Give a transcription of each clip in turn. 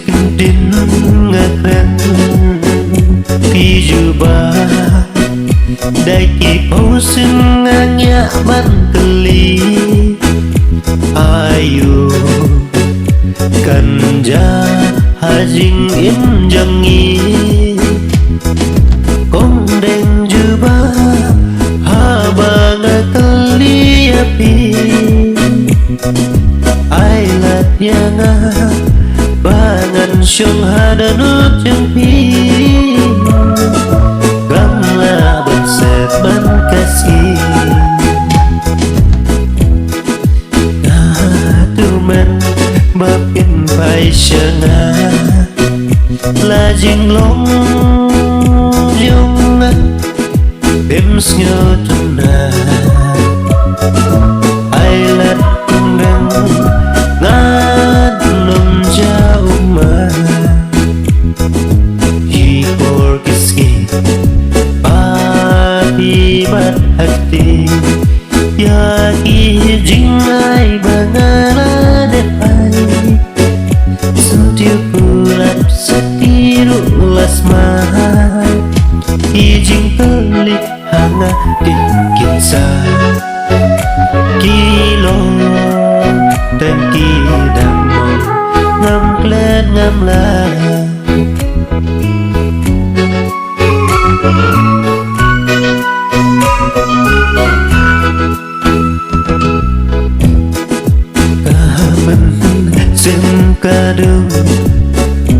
kyntin kren ba dai ki pausin nganya ban keli ayu kanja hajing im jangi kong deng juba haba ngakeli api ai lat yanga bangan syong hadanut yang pi gamla benset ban kasih tumen bapin pai syanga la jing long yung bim snyo tuna ai lat kundang ngan bat hati ya ki jing ai bangala depai suntiu pulap satiru lasmai ki jing pelik hanga dikin sa kilo tengki damong ngam klen ngam la kadung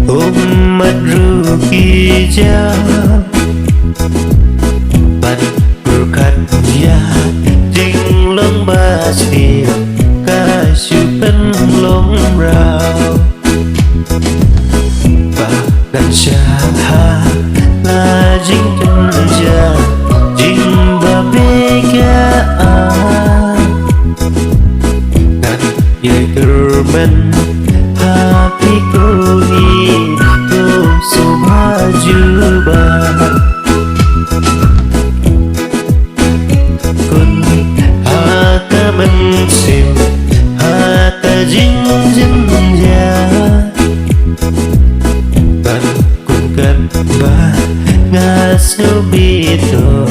umat ruki jauh ban berkat ya jing long basti kasupen long rau bagan syah la jing tenja jing babeka dan ye kermen hatiku itu semaju bah kun hata mensim hata jing jenja ban kun kan bah ngas ngobito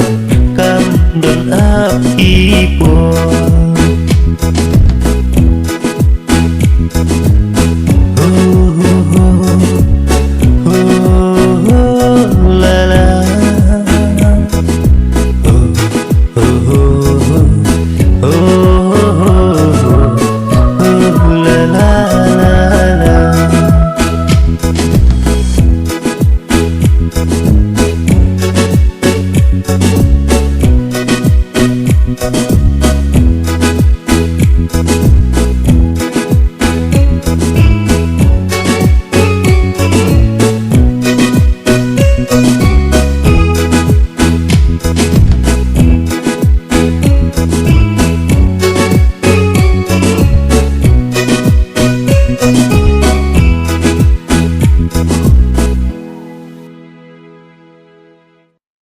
kam don api po